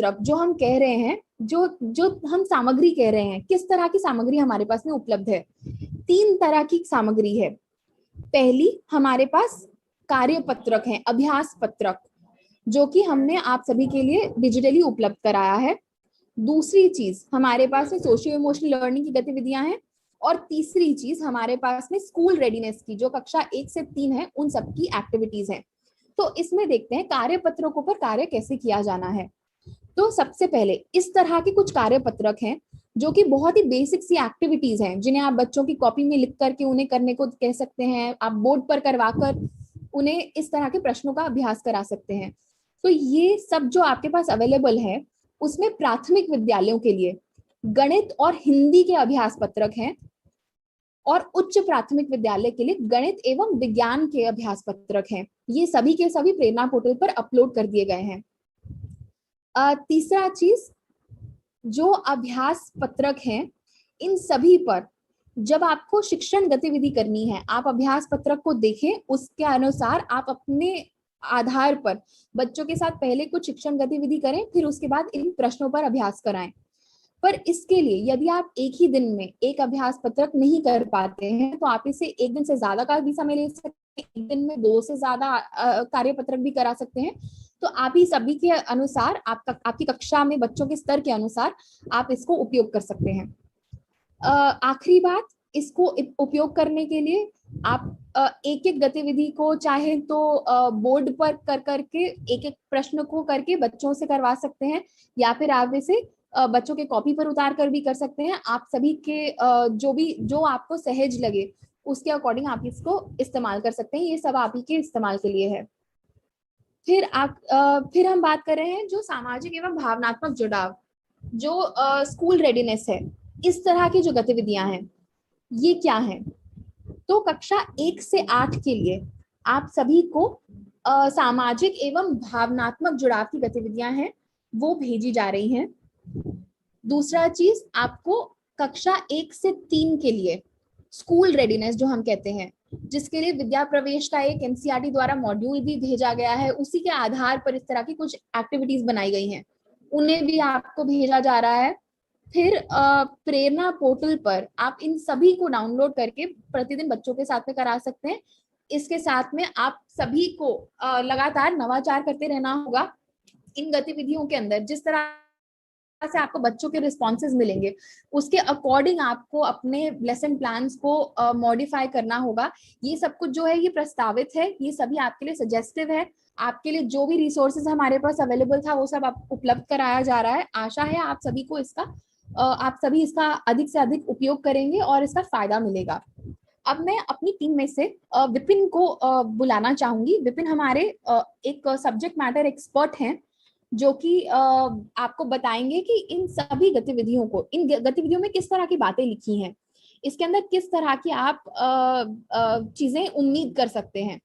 पत्रक जो हम कह रहे हैं, जो जो हम सामग्री कह रहे हैं, किस तरह की सामग्री हमारे पास में उपलब्ध है? 3 तरह की सामग्री है। पहली, हमारे पास कार्य पत्रक है, अभ्यास पत्रक, जो कि हमने आप सभी के लिए डिजिटली उपलब्ध कराया है। दूसरी चीज हमारे पास में सोशियो इमोशनल लर्निंग की गतिविधियां हैं। और तीसरी चीज हमारे पास में स्कूल रेडीनेस की, जो कक्षा 1 से 3 है, उन सबकी एक्टिविटीज हैं। तो इसमें देखते हैं कार्य पत्रकों पर कार्य कैसे किया जाना है। तो सबसे पहले इस तरह के कुछ कार्य पत्रक हैं जो कि बहुत ही बेसिक सी एक्टिविटीज हैं, जिन्हें आप बच्चों की कॉपी में लिख करके उन्हें करने को कह सकते हैं। आप बोर्ड पर करवाकर उन्हें इस तरह के प्रश्नों का अभ्यास करा सकते हैं। तो ये सब जो आपके पास अवेलेबल है, उसमें प्राथमिक विद्यालयों के लिए गणित और हिंदी के अभ्यास पत्रक हैं, और उच्च प्राथमिक विद्यालय के लिए गणित एवं विज्ञान के अभ्यास पत्रक हैं। ये सभी के सभी प्रेरणा पोर्टल पर अपलोड कर दिए गए हैं। तीसरा चीज, जो अभ्यास पत्रक हैं, इन सभी पर जब आपको शिक्षण गतिविधि करनी है, आप अभ्यास पत्रक को देखें, उसके अनुसार आप अपने आधार पर बच्चों के साथ पहले कुछ शिक्षण गतिविधि करें, फिर उसके बाद इन प्रश्नों पर अभ्यास कराएं। पर इसके लिए यदि आप एक ही दिन में एक अभ्यास पत्रक नहीं कर पाते हैं, तो आप इसे एक दिन से ज्यादा का भी समय ले सकते हैं, एक दिन में 2 से ज्यादा कार्य पत्रक भी करा सकते हैं। तो आप ही सभी के अनुसार, आपकी कक्षा में बच्चों के स्तर के अनुसार आप इसको उपयोग कर सकते हैं। आखिरी बात, इसको उपयोग करने के लिए आप एक एक गतिविधि को चाहे तो बोर्ड पर कर करके एक एक प्रश्न को करके बच्चों से करवा सकते हैं, या फिर आप इसे बच्चों के कॉपी पर उतार कर भी कर सकते हैं। आप सभी के जो आपको सहज लगे उसके अकॉर्डिंग आप इसको इस्तेमाल कर सकते हैं। ये सब आप ही के इस्तेमाल के लिए है। फिर हम बात कर रहे हैं जो सामाजिक एवं भावनात्मक जुड़ाव, जो स्कूल रेडीनेस है, इस तरह की जो गतिविधियां हैं, ये क्या है? तो कक्षा 1 से 8 के लिए आप सभी को सामाजिक एवं भावनात्मक जुड़ाव की गतिविधियां हैं, वो भेजी जा रही हैं। दूसरा चीज, आपको कक्षा 1 से 3 के लिए स्कूल रेडीनेस जो हम कहते हैं, जिसके लिए विद्या प्रवेश का एक एनसीईआरटी द्वारा मॉड्यूल भी भेजा गया है, उसी के आधार पर इस तरह की कुछ एक्टिविटीज बनाई गई हैं, उन्हें भी आपको भेजा जा रहा है। फिर प्रेरणा पोर्टल पर आप इन सभी को डाउनलोड करके प्रतिदिन बच्चों के साथ में करा सकते हैं। इसके साथ में आप सभी को लगातार नवाचार करते रहना होगा इन गतिविधियों के अंदर। जिस तरह से आपको बच्चों के रिस्पॉन्सेज मिलेंगे, उसके अकॉर्डिंग आपको अपने लेसन प्लान्स को मॉडिफाई करना होगा। ये सब कुछ जो है ये प्रस्तावित है, ये सभी आपके लिए सजेस्टिव है। आपके लिए जो भी रिसोर्सेज हमारे पास अवेलेबल था वो सब आप उपलब्ध कराया जा रहा है। आशा है आप सभी को आप सभी इसका अधिक से अधिक उपयोग करेंगे और इसका फायदा मिलेगा। अब मैं अपनी टीम में से विपिन को बुलाना चाहूंगी। विपिन हमारे एक सब्जेक्ट मैटर एक्सपर्ट हैं, जो कि आपको बताएंगे कि इन सभी गतिविधियों को, इन गतिविधियों में किस तरह की बातें लिखी हैं, इसके अंदर किस तरह की आप चीजें उम्मीद कर सकते हैं।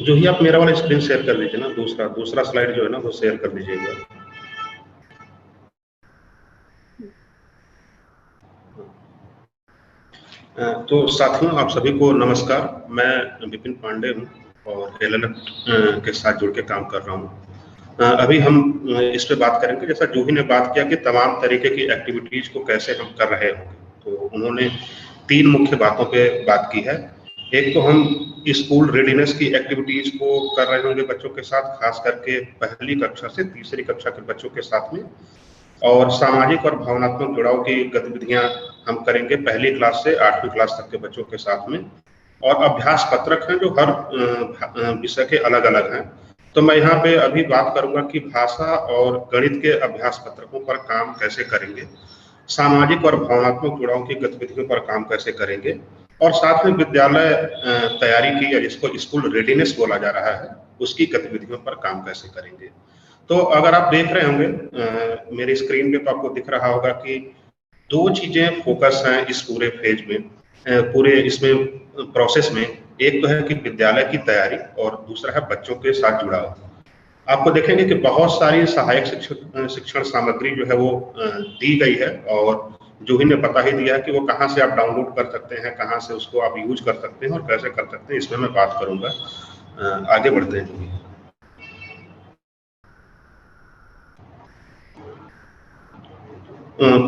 जो ही आप मेरा वाला स्क्रीन शेयर कर लीजिए ना, दूसरा स्लाइड जो है ना वो शेयर कर दीजिएगा। तो साथियों, आप सभी को नमस्कार। मैं विपिन पांडे हूँ और एलएलएफ के साथ जुड़ के काम कर रहा हूँ। अभी हम इस पे बात करेंगे, जैसा जूही ने बात किया कि तमाम तरीके की एक्टिविटीज को कैसे हम कर रहे होंगे। तो उन्होंने 3 मुख्य बातों पे बात की है। एक तो हम स्कूल रेडीनेस की एक्टिविटीज को कर रहे होंगे बच्चों के साथ, खास करके पहली कक्षा से तीसरी कक्षा के बच्चों के साथ में, और सामाजिक और भावनात्मक जुड़ाव की गतिविधियां हम करेंगे पहली क्लास से 8वीं क्लास तक के बच्चों के साथ में। और अभ्यास पत्रक हैं जो हर विषय के अलग अलग हैं। तो मैं यहाँ पे अभी बात करूंगा कि भाषा और गणित के अभ्यास पत्रकों पर काम कैसे करेंगे, सामाजिक और भावनात्मक जुड़ाव की गतिविधियों पर काम कैसे करेंगे, और साथ में विद्यालय तैयारी की, या जिसको स्कूल रेडीनेस बोला जा रहा है, उसकी गतिविधियों पर काम कैसे करेंगे। तो अगर आप देख रहे होंगे मेरी स्क्रीन पे, तो आपको दिख रहा होगा कि 2 चीजें फोकस हैं इस पूरे फेज में, पूरे इसमें प्रोसेस में। एक तो है कि विद्यालय की तैयारी, और दूसरा है बच्चों के साथ जुड़ाव। आपको देखेंगे कि बहुत सारी सहायक शिक्षण सामग्री जो है वो दी गई है, और जूही ने बता ही दिया है कि वो कहाँ से आप डाउनलोड कर सकते हैं, कहाँ से उसको आप यूज कर सकते हैं और कैसे कर सकते हैं, इसमें मैं बात करूंगा। आगे बढ़ते हैं जूही।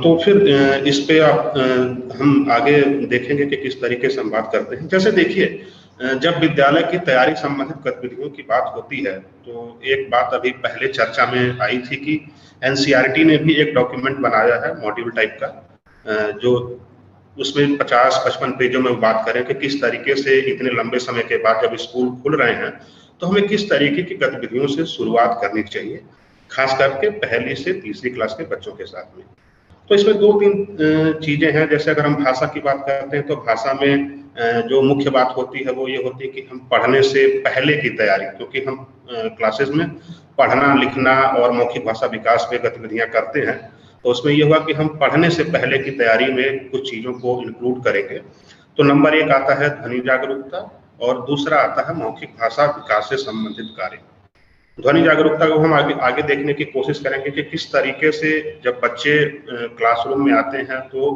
तो फिर इस पे आप हम आगे देखेंगे कि किस तरीके से हम बात करते हैं। जैसे देखिए, जब विद्यालय की तैयारी संबंधित गतिविधियों की बात होती है, तो एक बात अभी पहले चर्चा में आई थी कि एनसीईआरटी ने भी एक डॉक्यूमेंट बनाया है मॉड्यूल टाइप का, जो उसमें 50-55 पेजों में बात करें कि किस तरीके से इतने लंबे समय के बाद जब स्कूल खुल रहे हैं तो हमें किस तरीके की गतिविधियों से शुरुआत करनी चाहिए, खास करके पहली से तीसरी क्लास के बच्चों के साथ में। तो इसमें 2-3 चीजें हैं। जैसे अगर हम भाषा की बात करते हैं तो भाषा में जो मुख्य बात होती है वो ये होती है कि हम पढ़ने से पहले की तैयारी, क्योंकि हम क्लासेस में पढ़ना लिखना और मौखिक भाषा विकास पे गतिविधियां करते हैं, तो उसमें ये हुआ कि हम पढ़ने से पहले की तैयारी में कुछ चीजों को इंक्लूड करेंगे। तो नंबर 1 आता है ध्वनि जागरूकता, और दूसरा आता है मौखिक भाषा विकास से संबंधित कार्य। ध्वनि जागरूकता को हम आगे देखने की कोशिश करेंगे कि किस तरीके से जब बच्चे क्लासरूम में आते हैं तो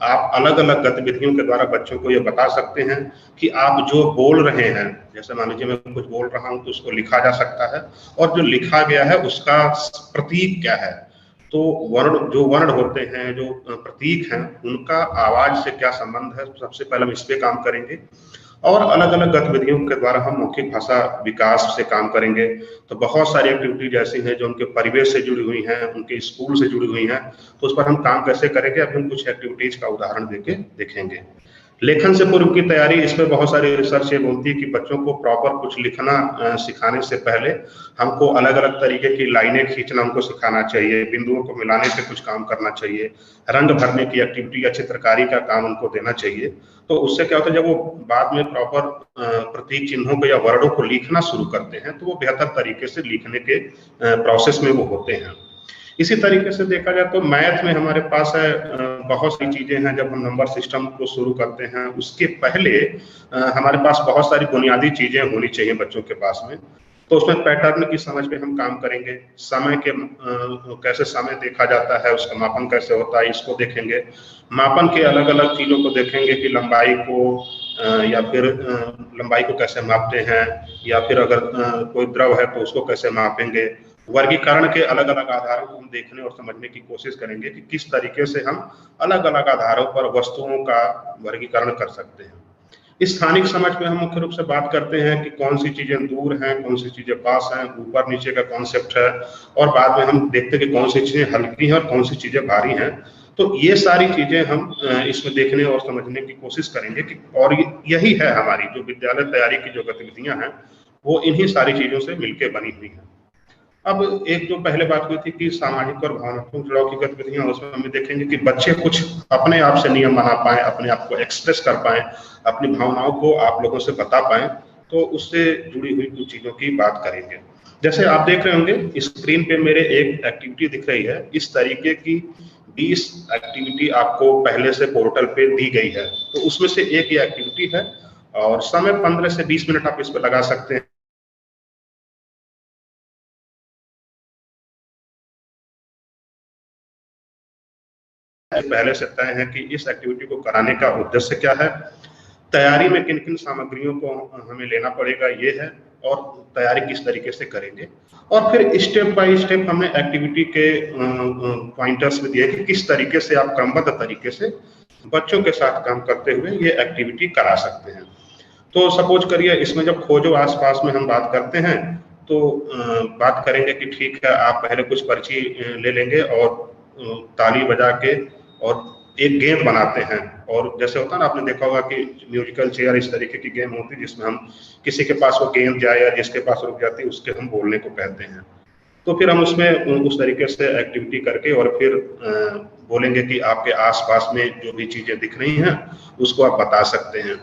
आप अलग अलग गतिविधियों के द्वारा बच्चों को ये बता सकते हैं कि आप जो बोल रहे हैं, जैसे मान लीजिए मैं कुछ बोल रहा हूं तो उसको लिखा जा सकता है, और जो लिखा गया है उसका प्रतीक क्या है। तो जो वर्ण होते हैं, जो प्रतीक हैं, उनका आवाज से क्या संबंध है, सबसे पहले हम इस पे काम करेंगे। और अलग अलग गतिविधियों के द्वारा हम मौखिक भाषा विकास से काम करेंगे। तो बहुत सारी एक्टिविटीज ऐसी हैं जो उनके परिवेश से जुड़ी हुई हैं, उनके स्कूल से जुड़ी हुई हैं, तो उस पर हम काम कैसे करेंगे, अभी हम कुछ एक्टिविटीज का उदाहरण देके देखेंगे। लेखन से पूर्व की तैयारी, इसमें बहुत सारी रिसर्च ये बोलती है कि बच्चों को प्रॉपर कुछ लिखना सिखाने से पहले हमको अलग अलग तरीके की लाइनें खींचना उनको सिखाना चाहिए, बिंदुओं को मिलाने से कुछ काम करना चाहिए, रंग भरने की एक्टिविटी या चित्रकारी का काम उनको देना चाहिए। तो उससे क्या होता है, जब वो बाद में प्रॉपर प्रतीक चिन्हों को या वर्णों को लिखना शुरू करते हैं तो वो बेहतर तरीके से लिखने के प्रोसेस में वो होते हैं। इसी तरीके से देखा जाए तो मैथ में हमारे पास है बहुत सारी चीजें हैं। जब हम नंबर सिस्टम को शुरू करते हैं उसके पहले हमारे पास बहुत सारी बुनियादी चीजें होनी चाहिए बच्चों के पास में। तो उसमें पैटर्न की समझ पे हम काम करेंगे, समय के कैसे समय देखा जाता है, उसका मापन कैसे होता है, इसको देखेंगे। मापन के अलग अलग चीजों को देखेंगे कि लंबाई को या फिर लंबाई को कैसे मापते हैं, या फिर अगर कोई द्रव है तो उसको कैसे मापेंगे। वर्गीकरण के अलग अलग आधारों को हम देखने और समझने की कोशिश करेंगे कि किस तरीके से हम अलग अलग आधारों पर वस्तुओं का वर्गीकरण कर सकते हैं। इस स्थानिक समझ में हम मुख्य रूप से बात करते हैं कि कौन सी चीजें दूर हैं, कौन सी चीजें पास हैं, ऊपर नीचे का कॉन्सेप्ट है, और बाद में हम देखते हैं कि कौन सी चीजें हल्की हैं और कौन सी चीजें भारी हैं। तो ये सारी चीजें हम इसमें देखने और समझने की कोशिश करेंगे कि, और यही है हमारी जो विद्यालय तैयारी की जो गतिविधियां हैं वो इन्हीं सारी चीजों से मिलकर बनी हुई हैं। अब एक जो पहले बात हुई थी कि सामाजिक और भावनात्मक जुड़ाव की गतिविधियां, उसमें हम देखेंगे कि बच्चे कुछ अपने आप से नियम बना पाए, अपने आप को एक्सप्रेस कर पाए, अपनी भावनाओं को आप लोगों से बता पाए, तो उससे जुड़ी हुई कुछ चीजों की बात करेंगे। जैसे आप देख रहे होंगे स्क्रीन पे मेरे एक एक्टिविटी दिख रही है, इस तरीके की 20 एक्टिविटी आपको पहले से पोर्टल पे दी गई है। तो उसमें से एक ये एक्टिविटी है, और समय 15 से 20 मिनट आप इस पर लगा सकते हैं। पहले से तय है कि इस एक्टिविटी को कराने का उद्देश्य क्या है, तैयारी में किन किन सामग्रियों को हमें लेना पड़ेगा ये है, और तैयारी किस तरीके से करेंगे। और फिर स्टेप बाय स्टेप हमने एक्टिविटी के पॉइंटर्स भी दिए कि किस तरीके से आप क्रमबद्ध तरीके से बच्चों के साथ काम करते हुए ये एक्टिविटी करा सकते हैं। तो सपोज करिए इसमें जब खोजो आसपास में हम बात करते हैं तो बात करेंगे कि ठीक है, आप पहले कुछ पर्ची ले लेंगे और ताली बजा के और एक गेम बनाते हैं। और जैसे होता है ना, आपने देखा होगा कि म्यूजिकल चेयर इस तरीके की गेम होती है जिसमें हम किसी के पास वो गेंद जाए या जिसके पास रुक जाती है उसके हम बोलने को कहते हैं। तो फिर हम उसमें उस तरीके से एक्टिविटी करके और फिर बोलेंगे कि आपके आसपास में जो भी चीजें दिख रही हैं उसको आप बता सकते हैं।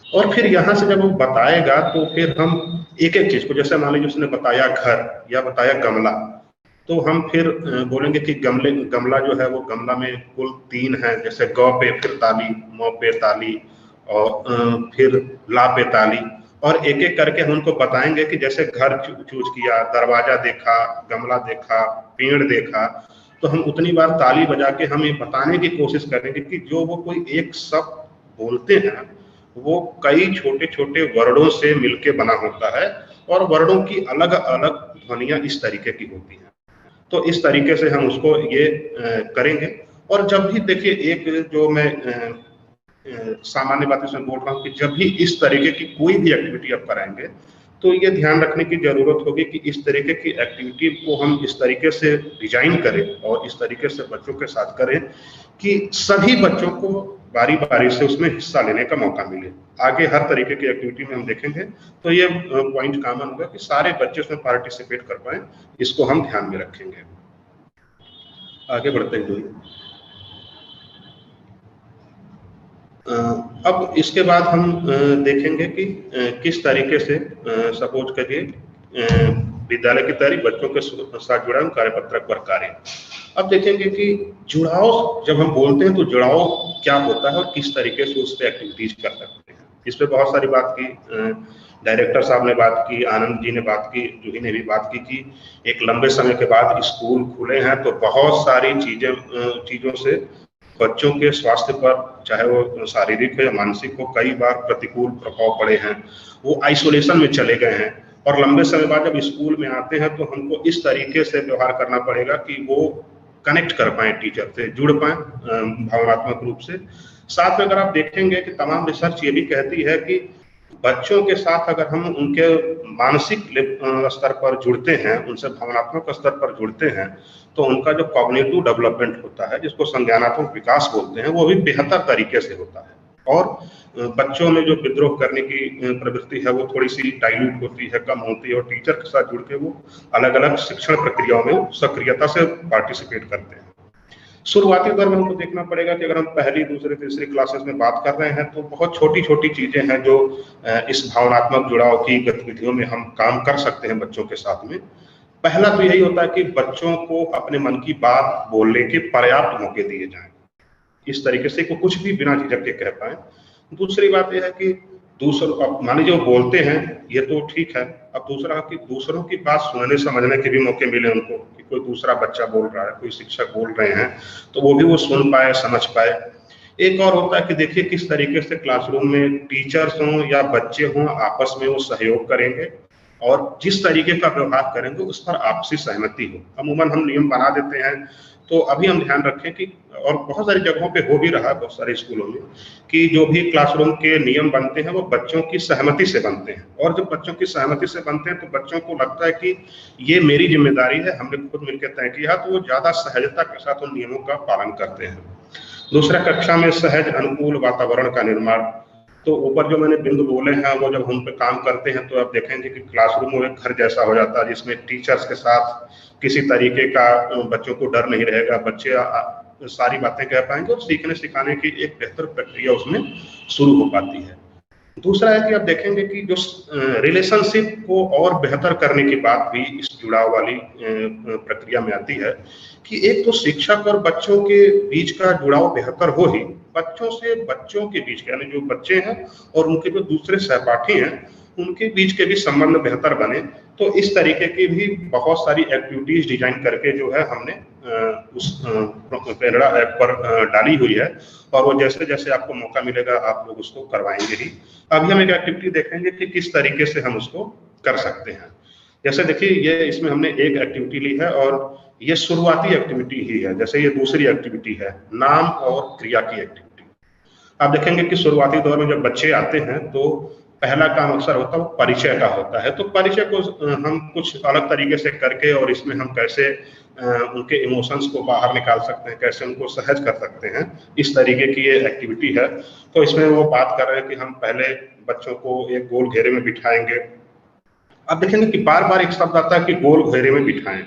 और फिर यहाँ से जब वो बताएगा तो फिर हम एक एक चीज को, जैसे मान लीजिए उसने बताया घर या बताया गमला, तो हम फिर बोलेंगे कि गमला जो है वो गमला में कुल 3 है, जैसे ग पे फिर ताली, म पे ताली और फिर ला पे ताली। और एक एक करके हम उनको बताएंगे कि जैसे घर चूज किया, दरवाजा देखा, गमला देखा, पेड़ देखा, तो हम उतनी बार ताली बजा के हम ये बताने की कोशिश करेंगे कि जो वो कोई एक शब्द बोलते हैं वो कई छोटे छोटे वर्णों से मिलके बना होता है और वर्णों की अलग अलग ध्वनियां इस तरीके की होती हैं। तो इस तरीके से हम उसको ये करेंगे। और जब भी देखिए, एक जो मैं सामान्य बात इसमें बोल रहा हूँ कि जब भी इस तरीके की कोई भी एक्टिविटी आप कराएंगे तो ये ध्यान रखने की जरूरत होगी कि इस तरीके की एक्टिविटी को हम इस तरीके से डिजाइन करें और इस तरीके से बच्चों के साथ करें कि सभी बच्चों को बारी बारी से उसमें हिस्सा लेने का मौका मिले। आगे हर तरीके की एक्टिविटी में हम देखेंगे तो ये पॉइंट कॉमन होगा कि सारे बच्चे उसमें पार्टिसिपेट कर पाए, इसको हम ध्यान में रखेंगे। आगे बढ़ते हैं। अब इसके बाद हम देखेंगे कि किस तरीके से सपोज करिए विद्यालय की तैयारी, बच्चों के साथ जुड़ा कार्यपत्रक पर कार्य। अब देखेंगे कि जुड़ाव, जब हम बोलते हैं तो जुड़ाव क्या होता है और किस तरीके से उस पर एक्टिविटीज कर सकते हैं। इस पर बहुत सारी बात की, डायरेक्टर साहब ने बात की, आनंद जी ने बात की, जूही ने भी बात की कि एक लंबे समय के बाद स्कूल खुले हैं तो बहुत सारी चीजों से बच्चों के स्वास्थ्य पर, चाहे वो शारीरिक हो या मानसिक हो, कई बार प्रतिकूल प्रभाव पड़े हैं। वो आइसोलेशन में चले गए हैं और लंबे समय बाद जब स्कूल में आते हैं तो हमको इस तरीके से व्यवहार करना पड़ेगा कि वो कनेक्ट कर पाए, टीचर से जुड़ पाए भावनात्मक रूप से। साथ में अगर आप देखेंगे कि तमाम रिसर्च ये भी कहती है कि बच्चों के साथ अगर हम उनके मानसिक स्तर पर जुड़ते हैं, उनसे भावनात्मक स्तर पर जुड़ते हैं, तो उनका जो कॉग्निटिव डेवलपमेंट होता है, जिसको संज्ञानात्मक विकास बोलते हैं, वो भी बेहतर तरीके से होता है। और बच्चों में जो विद्रोह करने की प्रवृत्ति है वो थोड़ी सी डाइल्यूट होती है, कम होती है, और टीचर के साथ जुड़ के वो अलग अलग शिक्षण प्रक्रियाओं में सक्रियता से पार्टिसिपेट करते हैं। शुरुआती दौर में हमको देखना पड़ेगा कि अगर हम पहली, दूसरी, तीसरी क्लासेस में बात कर रहे हैं तो बहुत छोटी छोटी चीजें हैं जो इस भावनात्मक जुड़ाव की गतिविधियों में हम काम कर सकते हैं बच्चों के साथ में। पहला तो यही होता है कि बच्चों को अपने मन की बात बोलने के पर्याप्त मौके दिए जाएं, इस तरीके से को कुछ भी बिना झिझक के कह पाए। दूसरी बात यह है कि दूसरों, मान लीजिए वो बोलते हैं, ये तो ठीक है, अब दूसरा कि दूसरों की बात सुनने समझने के भी मौके मिले उनको, कि कोई दूसरा बच्चा बोल रहा है, कोई शिक्षक बोल रहे हैं, तो वो भी वो सुन पाए, समझ पाए। एक और होता है कि देखिए किस तरीके से क्लासरूम में टीचर्स हों या बच्चे हों, आपस में वो सहयोग करेंगे और जिस तरीके का व्यवहार करेंगे उस पर आपसी सहमति हो। अमूमन हम नियम बना देते हैं, तो अभी हम ध्यान रखें कि, और बहुत सारी जगहों पे हो भी रहा है, बहुत सारे स्कूलों में, कि जो भी क्लासरूम के नियम बनते हैं वो बच्चों की सहमति से बनते हैं, और जब बच्चों की सहमति से बनते हैं तो बच्चों को लगता है कि ये मेरी जिम्मेदारी है, हमने खुद मिलकर तय किया, तो वो ज्यादा सहजता के साथ उन नियमों का पालन करते हैं। दूसरा, कक्षा में सहज अनुकूल वातावरण का निर्माण। तो ऊपर जो मैंने बिंदु बोले हैं वो जब हम पे काम करते हैं तो आप देखेंगे कि क्लासरूम वो एक घर जैसा हो जाता है, जिसमें टीचर्स के साथ किसी तरीके का बच्चों को डर नहीं रहेगा, बच्चे सारी बातें कह पाएंगे और सीखने सिखाने की एक बेहतर प्रक्रिया उसमें शुरू हो पाती है। दूसरा है कि आप देखेंगे कि जो रिलेशनशिप को और बेहतर करने की बात भी इस जुड़ाव वाली प्रक्रिया में आती है, कि एक तो शिक्षक और बच्चों के बीच का जुड़ाव बेहतर हो ही, बच्चों से बच्चों के बीच, यानी जो बच्चे हैं और उनके जो दूसरे सहपाठी हैं उनके बीच के भी संबंध बेहतर बने। तो इस तरीके की भी बहुत सारी एक्टिविटीज डिजाइन करके जो है हमने उस प्रेरणा ऐप पर डाली हुई है, और वो जैसे जैसे आपको मौका मिलेगा आप लोग उसको करवाएंगे ही। अभी हम एक एक्टिविटी देखेंगे कि किस तरीके से हम उसको कर सकते हैं। जैसे देखिए, ये इसमें हमने एक एक्टिविटी ली है और ये शुरुआती एक्टिविटी ही है। जैसे ये दूसरी एक्टिविटी है, नाम और क्रिया की एक्टिविटी। आप देखेंगे कि शुरुआती दौर में जब बच्चे आते हैं तो पहला काम अक्सर होता है वो परिचय का होता है। तो परिचय को हम कुछ अलग तरीके से करके और इसमें हम कैसे उनके इमोशंस को बाहर निकाल सकते हैं, कैसे उनको सहज कर सकते हैं, इस तरीके की ये एक्टिविटी है। तो इसमें वो बात कर रहे हैं कि हम पहले बच्चों को एक गोल घेरे में बिठाएंगे। अब देखेंगे कि बार बार एक शब्द आता है कि गोल घेरे में बिठाएं।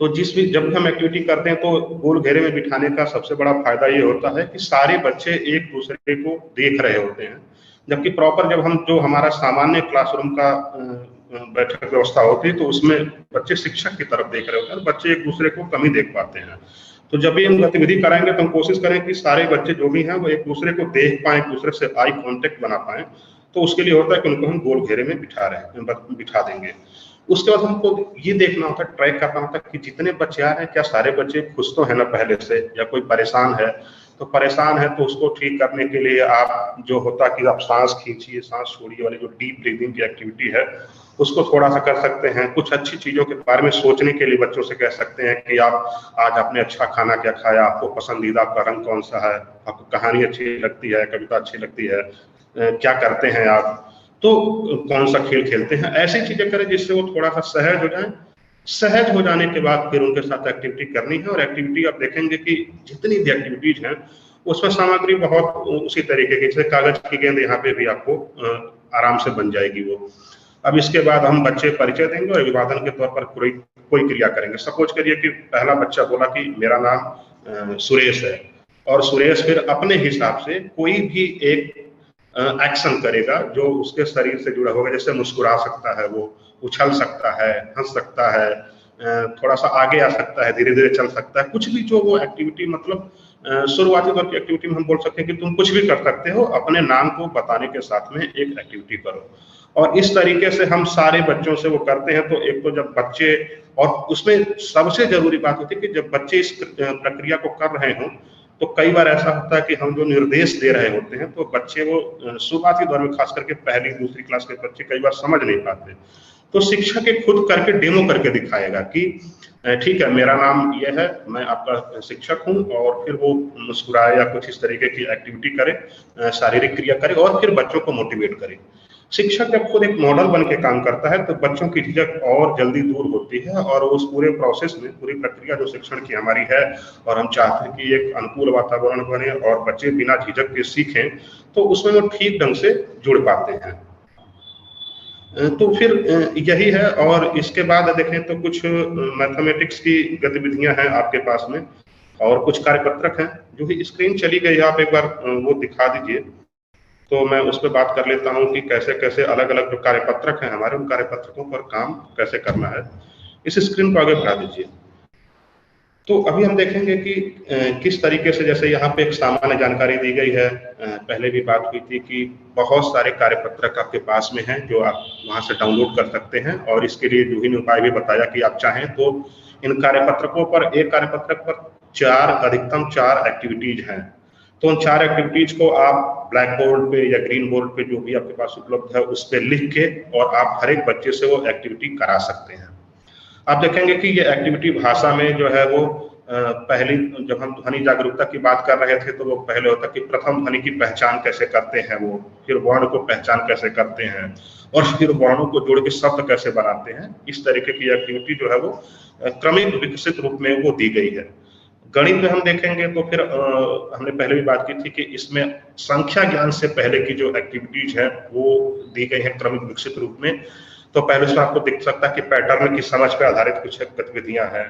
तो जब भी हम एक्टिविटी करते हैं तो गोल घेरे में बिठाने का सबसे बड़ा फायदा ये होता है कि सारे बच्चे एक दूसरे को देख रहे होते हैं, जबकि प्रॉपर जब हम जो हमारा सामान्य क्लासरूम का बैठक व्यवस्था होती है तो उसमें बच्चे शिक्षक की तरफ देख रहे होते हैं, बच्चे एक दूसरे को कम ही देख पाते हैं। तो जब भी हम गतिविधि कराएंगे तो हम कोशिश करें कि सारे बच्चे जो भी हैं वो एक दूसरे को देख पाए, एक दूसरे से आई कांटेक्ट बना पाए, तो उसके लिए होता है कि उनको हम गोल घेरे में बिठा देंगे। उसके बाद हमको ये देखना होता है, ट्रैक करना होता है कि जितने बच्चे आ रहे हैं क्या सारे बच्चे खुश तो है ना पहले से, या कोई परेशान है। तो परेशान है तो उसको ठीक करने के लिए आप जो होता है कि आप सांस खींचिए सांस छोड़िए वाली जो डीप ब्रीदिंग की एक्टिविटी है उसको थोड़ा सा कर सकते हैं। कुछ अच्छी चीजों के बारे में सोचने के लिए बच्चों से कह सकते हैं कि आप आज आपने अच्छा खाना क्या खाया, आपको पसंदीदा आपका रंग कौन सा है, आपको कहानी अच्छी लगती है, कविता अच्छी लगती है, क्या करते हैं आप, तो कौन सा खेल खेलते हैं। ऐसी चीजें करें जिससे वो थोड़ा सा सहज हो जाए। सहज हो जाने के बाद फिर उनके साथ एक्टिविटी करनी है। और एक्टिविटी आप देखेंगे कि जितनी भी एक्टिविटीज हैं उसमें सामग्री बहुत उसी तरीके की, जैसे कागज की गेंद यहाँ पे भी आपको आराम से बन जाएगी वो। अब इसके बाद हम बच्चे परिचय देंगे और अभिवादन के तौर पर कोई क्रिया करेंगे। सपोज करिए कि पहला बच्चा बोला कि मेरा नाम सुरेश है, और सुरेश फिर अपने हिसाब से कोई भी एक एक्शन करेगा जो उसके शरीर से जुड़ा होगा। जैसे मुस्कुरा सकता है, वो उछल सकता है, हंस सकता है, थोड़ा सा आगे आ सकता है, धीरे धीरे चल सकता है, कुछ भी जो वो एक्टिविटी मतलब शुरुआती दौर की एक्टिविटी में हम बोल सकते हैं कि तुम कुछ भी कर सकते हो, अपने नाम को बताने के साथ में एक एक्टिविटी करो। और इस तरीके से हम सारे बच्चों से वो करते हैं। तो एक तो जब बच्चे, और उसमें सबसे जरूरी बात होती है कि जब बच्चे इस प्रक्रिया को कर रहे हों तो कई बार ऐसा होता है कि हम जो निर्देश दे रहे होते हैं तो बच्चे वो शुरुआती दौर में खास करके पहली दूसरी क्लास के बच्चे कई बार समझ नहीं पाते। तो शिक्षक के खुद करके डेमो करके दिखाएगा कि ठीक है मेरा नाम ये है, मैं आपका शिक्षक हूँ, और फिर वो मुस्कुराए या कुछ इस तरीके की एक्टिविटी करे, शारीरिक क्रिया करे और फिर बच्चों को मोटिवेट करे। शिक्षक जब खुद एक मॉडल बन के काम करता है तो बच्चों की झिझक और जल्दी दूर होती है, और उस पूरे प्रोसेस में पूरी प्रक्रिया जो शिक्षण की हमारी है, और हम चाहते हैं कि एक अनुकूल वातावरण बने और बच्चे बिना झिझक के सीखें, तो उसमें वो ठीक ढंग से जुड़ पाते हैं। तो फिर यही है। और इसके बाद देखें तो कुछ मैथमेटिक्स की गतिविधियां हैं आपके पास में, और कुछ कार्यपत्रक हैं जो कि स्क्रीन चली गई है, आप एक बार वो दिखा दीजिए तो मैं उस पर बात कर लेता हूँ कि कैसे कैसे अलग अलग जो कार्यपत्रक हैं हमारे, उन कार्यपत्रकों पर काम कैसे करना है। इस स्क्रीन को आगे बढ़ा दीजिए। तो अभी हम देखेंगे कि किस तरीके से, जैसे यहाँ पे एक सामान्य जानकारी दी गई है, पहले भी बात हुई थी कि बहुत सारे कार्यपत्रक आपके पास में हैं जो आप वहाँ से डाउनलोड कर सकते हैं, और इसके लिए विभिन्न उपाय भी बताया कि आप चाहें तो इन कार्यपत्रकों पर, एक कार्यपत्रक पर अधिकतम 4 एक्टिविटीज हैं। तो उन 4 एक्टिविटीज को आप ब्लैक बोर्ड पे या ग्रीन बोर्ड पे जो भी आपके पास उपलब्ध है उस पर लिख के और आप हर एक बच्चे से वो एक्टिविटी करा सकते हैं। आप देखेंगे कि ये एक्टिविटी भाषा में जो है वो पहली, जब हम ध्वनि जागरूकता की बात कर रहे थे तो वो पहले होता कि प्रथम ध्वनि की पहचान कैसे करते हैं वो, फिर वर्ण को पहचान कैसे करते हैं, और फिर वर्णों को जोड़ के शब्द कैसे बनाते हैं। इस तरीके की एक्टिविटी जो है वो क्रमिक विकसित रूप में वो दी गई है। गणित में हम देखेंगे तो फिर हमने पहले भी बात की थी कि इसमें संख्या ज्ञान से पहले की जो एक्टिविटीज है वो दी गई है क्रमिक विकसित रूप में। तो पहले से आपको दिख सकता है कि पैटर्न की समझ पर आधारित कुछ गतिविधियां हैं,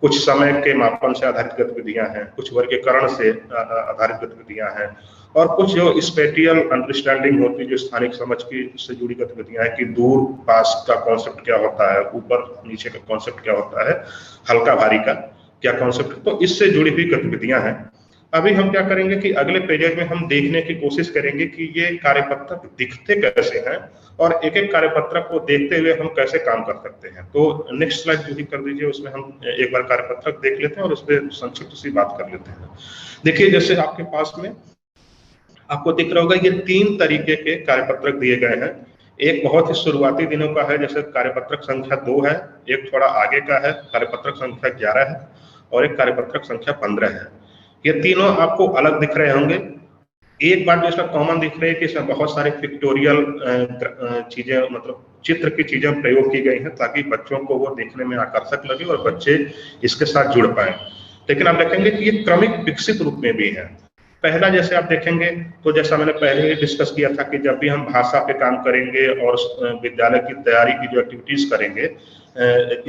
कुछ समय के मापन से आधारित गतिविधियां हैं, कुछ वर्गीकरण से आधारित गतिविधियां हैं, और कुछ जो स्पेटियल अंडरस्टैंडिंग होती है, जो स्थानिक समझ की से जुड़ी गतिविधियां हैं कि दूर पास का कॉन्सेप्ट क्या होता है, ऊपर नीचे का कॉन्सेप्ट क्या होता है, हल्का भारी का क्या कॉन्सेप्ट, तो इससे जुड़ी हुई गतिविधियां हैं। अभी हम क्या करेंगे कि अगले पेज में हम देखने की कोशिश करेंगे कि ये कार्यपत्रक दिखते कैसे हैं और एक एक कार्यपत्रक को देखते हुए हम कैसे काम कर सकते हैं। तो नेक्स्ट स्लाइड जो भी कर दीजिए, उसमें हम एक बार कार्यपत्रक देख लेते हैं और उस पर संक्षिप्त सी बात कर लेते हैं। देखिए जैसे आपके पास में आपको दिख रहा होगा, ये 3 तरीके के कार्यपत्रक दिए गए हैं। एक बहुत ही शुरुआती दिनों का है, जैसे कार्यपत्रक संख्या 2 है, एक थोड़ा आगे का है कार्यपत्रक संख्या 11 है, और एक कार्यपत्रक संख्या 15 है। ये तीनों आपको अलग दिख रहे होंगे। एक बात जो इसका कॉमन दिख रही है कि इसमें बहुत सारे पिक्टोरियल चीजें, मतलब चित्र की चीजें प्रयोग की गई हैं ताकि बच्चों को वो देखने में आकर्षक लगे और बच्चे इसके साथ जुड़ पाए। लेकिन आप देखेंगे कि ये क्रमिक विकसित रूप में भी है। पहला जैसे आप देखेंगे तो जैसा मैंने पहले ही डिस्कस किया था कि जब भी हम भाषा पे काम करेंगे और विद्यालय की तैयारी की जो एक्टिविटीज करेंगे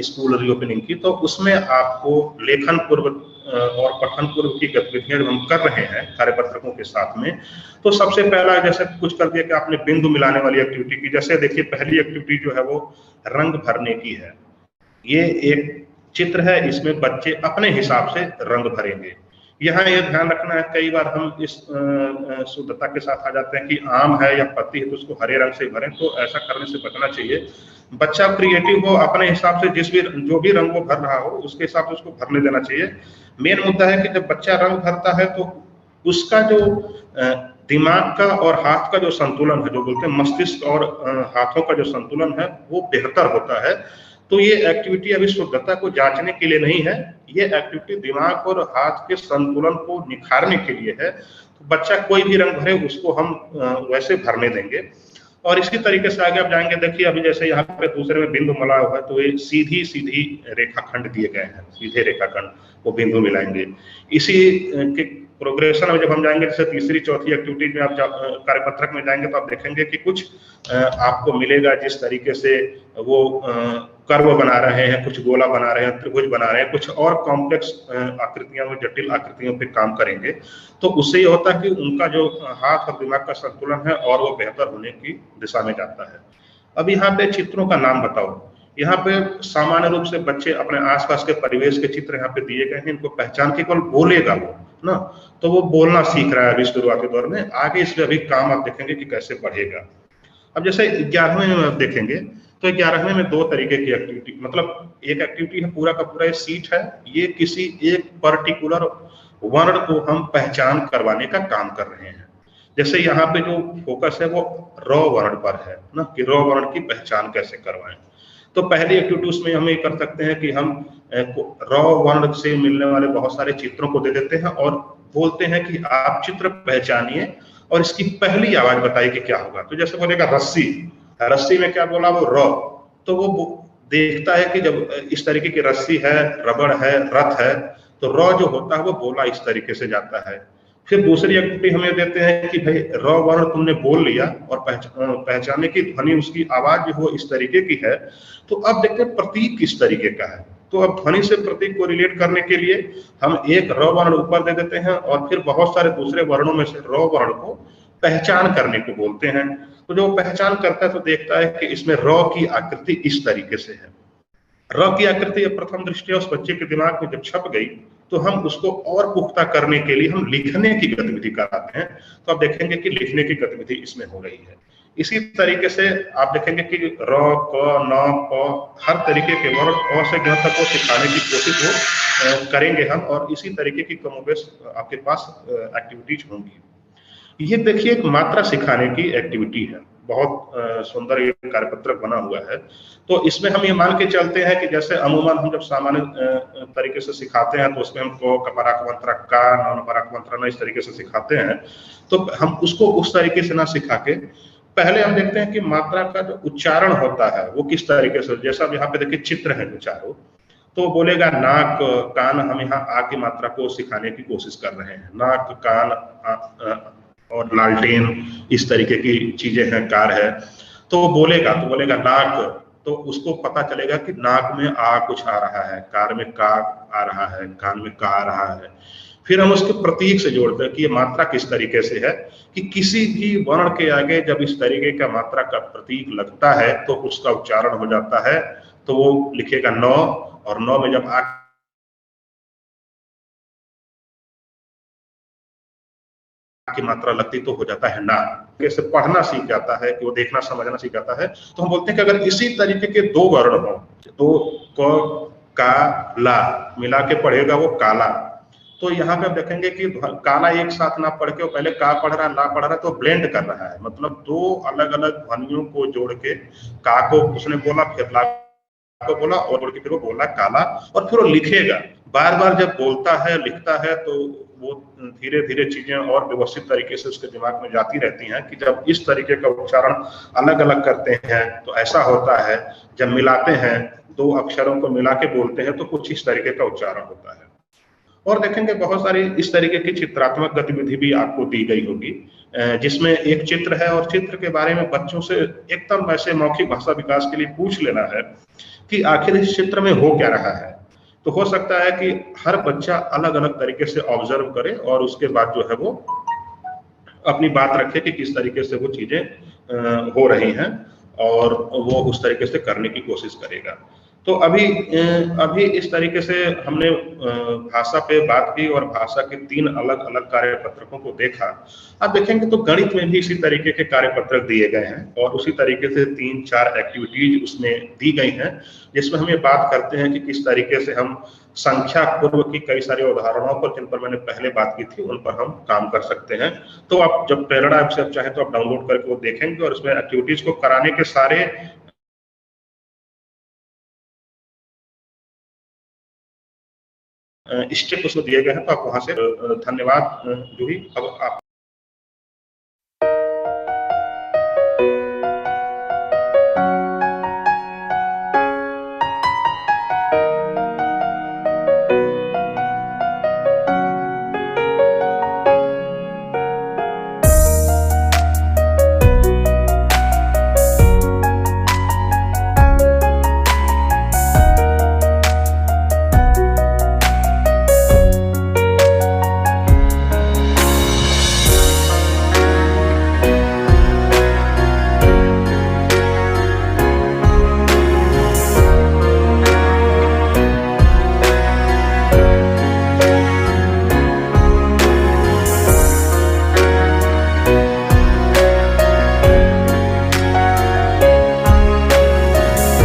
स्कूल रीओपनिंग की, तो उसमें आपको लेखन पूर्व और पठन पूर्व की गतिविधियां हम कर रहे हैं कार्यपत्रकों के साथ में। तो सबसे पहला जैसे कुछ कर दिया कि आपने बिंदु मिलाने वाली एक्टिविटी की। जैसे देखिए पहली एक्टिविटी जो है वो रंग भरने की है। ये एक चित्र है, इसमें बच्चे अपने हिसाब से रंग भरेंगे। यहाँ ये ध्यान रखना है, कई बार हम इस शुद्धता के साथ आ जाते हैं कि आम है या पत्ती है तो उसको हरे रंग से भरें, तो ऐसा करने से बचना चाहिए। बच्चा क्रिएटिव हो, अपने हिसाब से जो भी रंग वो भर रहा हो उसके हिसाब से उसको भरने देना चाहिए। मेन मुद्दा है कि जब बच्चा रंग भरता है तो उसका जो दिमाग का और हाथ का जो संतुलन है, जो बोलते हैं मस्तिष्क और हाथों का जो संतुलन है वो बेहतर होता है। तो ये एक्टिविटी अभी शुद्धता को जांचने के लिए नहीं है, ये एक्टिविटी दिमाग और हाथ के संतुलन को निखारने के लिए है। तो बच्चा कोई भी रंग भरे उसको हम वैसे भरने देंगे। और इसी तरीके से आगे आप जाएंगे, देखिए अभी जैसे यहाँ पे दूसरे में बिंदु मला हुआ है तो ये सीधी सीधी रेखाखंड दिए गए हैं, सीधे रेखाखंड, वो बिंदु मिलाएंगे। इसी के प्रोग्रेशन में जब हम जाएंगे, जैसे तीसरी चौथी एक्टिविटी में आप कार्यपत्रक में जाएंगे तो आप देखेंगे कि कुछ आपको मिलेगा जिस तरीके से वो कर्व बना रहे हैं, कुछ गोला बना रहे हैं, त्रिभुज बना रहे हैं, कुछ और कॉम्प्लेक्स आकृतियां और जटिल आकृतियों पे काम करेंगे। तो उससे ये होता है कि उनका जो हाथ और दिमाग का संतुलन है और वो बेहतर होने की दिशा में जाता है। अब यहाँ पे चित्रों का नाम बताओ। यहाँ पे सामान्य रूप से बच्चे अपने आसपास के परिवेश के चित्र यहाँ पे दिए गए हैं, इनको पहचान के केवल बोलेगा वो ना, तो वो बोलना सीख रहा है अभी शुरुआती दौर में। आगे इसमें अभी काम आप देखेंगे कि कैसे बढ़ेगा। अब जैसे 11वें में आप देखेंगे तो 11वें में दो तरीके की एक्टिविटी, मतलब एक एक्टिविटी है पूरा का पूरा सीट है, ये किसी एक पर्टिकुलर वर्ण को हम पहचान करवाने का काम कर रहे हैं। जैसे यहाँ पे जो फोकस है वो र वर्ण पर है ना, कि र वर्ण की पहचान कैसे करवाएं। तो पहली एक्टिविटी उसमें हम ये कर सकते हैं कि हम र वर्ण से मिलने वाले बहुत सारे चित्रों को दे देते हैं और बोलते हैं कि आप चित्र पहचानिए और इसकी पहली आवाज बताइए कि क्या होगा। तो जैसे बोलेगा रस्सी, रस्सी में क्या बोला वो र, तो वो देखता है कि जब इस तरीके की रस्सी है, रबड़ है, रथ है, तो र जो होता है वो बोला इस तरीके से जाता है। फिर दूसरी एक्टिविटी हमें देते हैं कि भाई र वर्ण तुमने बोल लिया और पहचाने की ध्वनि, उसकी आवाज जो वो इस तरीके की है। तो अब देखते हैं प्रतीक किस तरीके का है। तो अब ध्वनि से प्रतीक को रिलेट करने के लिए हम एक र वर्ण ऊपर दे देते हैं और फिर बहुत सारे दूसरे वर्णों में से र वर्ण को पहचान करने को बोलते हैं। तो जो पहचान करता है तो देखता है कि इसमें र की आकृति इस तरीके से है। र की आकृति प्रथम दृष्टया उस बच्चे के दिमाग में जब छप गई तो हम उसको और पुख्ता करने के लिए हम लिखने की गतिविधि कराते हैं। तो आप देखेंगे कि लिखने की गतिविधि इसमें हो रही है। इसी तरीके से आप देखेंगे कि र, क, न, प, हर तरीके के वर्ण अ से ज्ञ तक को सिखाने की कोशिश वो करेंगे हम, और इसी तरीके की कमोबेश आपके पास एक्टिविटीज होंगी। ये देखिए एक मात्रा सिखाने की एक्टिविटी है, बहुत सुंदर ये कार्यपत्रक बना हुआ है। तो इसमें हम ये मान के चलते हैं कि जैसे अमूमन हम जब सामान्य तरीके से सिखाते हैं तो उसमें हम क, कपराक मंत्रा, का, न, पराक मंत्रा, न, इस तरीके से सिखाते हैं। तो हम उसको उस तरीके से ना सिखा के पहले हम देखते हैं कि मात्रा का जो उच्चारण होता है वो किस तरीके से, जैसा अब यहाँ पे देखिए चित्र है जो चारों, तो बोलेगा नाक, कान। हम यहाँ आ की मात्रा को सिखाने की कोशिश कर रहे हैं। नाक, कान और लालटेन, इस तरीके की चीजें हैं, कार है। तो वो बोलेगा तो बोलेगा नाक, तो उसको पता चलेगा कि नाक में आ कुछ आ रहा है, कार में का आ रहा है, कान में का आ रहा है। फिर हम उसके प्रतीक से जोड़ते हैं कि ये मात्रा किस तरीके से है, कि किसी भी वर्ण के आगे जब इस तरीके का मात्रा का प्रतीक लगता है तो उसका उच्चारण हो जाता है। तो वो लिखेगा नौ, और नौ में जब आ की मात्रा लगती तो हो जाता है ना। कैसे पढ़ना सीख जाता है, कि वो देखना समझना सीख जाता है। तो हम बोलते हैं कि अगर इसी तरीके के दो वर्ण हो, तो क, का, ला मिला के पढ़ेगा वो काला। तो यहाँ पे आप देखेंगे कि काला एक साथ ना पढ़ के वो पहले का पढ़ रहा है, ला पढ़ रहा है, तो ब्लेंड कर रहा है, मतलब दो अलग अलग ध्वनियों को जोड़ के का को उसने बोला, फिर ला को बोला, और जोड़ के फिर वो बोला काला, और फिर वो लिखेगा। बार बार जब बोलता है, लिखता है, तो वो धीरे धीरे चीजें और व्यवस्थित तरीके से उसके दिमाग में जाती रहती हैं। कि जब इस तरीके का उच्चारण अलग अलग करते हैं तो ऐसा होता है, जब मिलाते हैं दो अक्षरों को मिला के बोलते हैं तो कुछ इस तरीके का उच्चारण होता है। और देखेंगे बहुत सारी इस तरीके की चित्रात्मक गतिविधि भी आपको दी गई होगी, जिसमें एक चित्र है और चित्र के बारे में बच्चों से एकदम वैसे मौखिक भाषा विकास के लिए पूछ लेना है कि आखिर इस चित्र में हो क्या रहा है। तो हो सकता है कि हर बच्चा अलग अलग तरीके से ऑब्जर्व करे और उसके बाद जो है वो अपनी बात रखे कि किस तरीके से वो चीजें हो रही हैं, और वो उस तरीके से करने की कोशिश करेगा। तो अभी इस तरीके से हमने भाषा पे बात की और भाषा के 3 अलग-अलग कार्यपत्रकों को देखा। आप देखेंगे तो गणित में भी इसी तरीके के कार्यपत्रक दिए गए हैं और उसी तरीके से 3-4 एक्टिविटीज उसमें दी गई हैं, जिसमें हम ये बात करते हैं कि किस तरीके से हम संख्या पूर्व की कई सारी उदाहरणों पर, जिन पर मैंने पहले बात की थी, उन पर हम काम कर सकते हैं। तो आप जब प्रेरणा ऐप से आप चाहें तो आप डाउनलोड करके वो देखेंगे और उसमें एक्टिविटीज को कराने के सारे स्टेप उसमें दिए गए हैं। तो आप वहां से धन्यवाद जूही। अब आप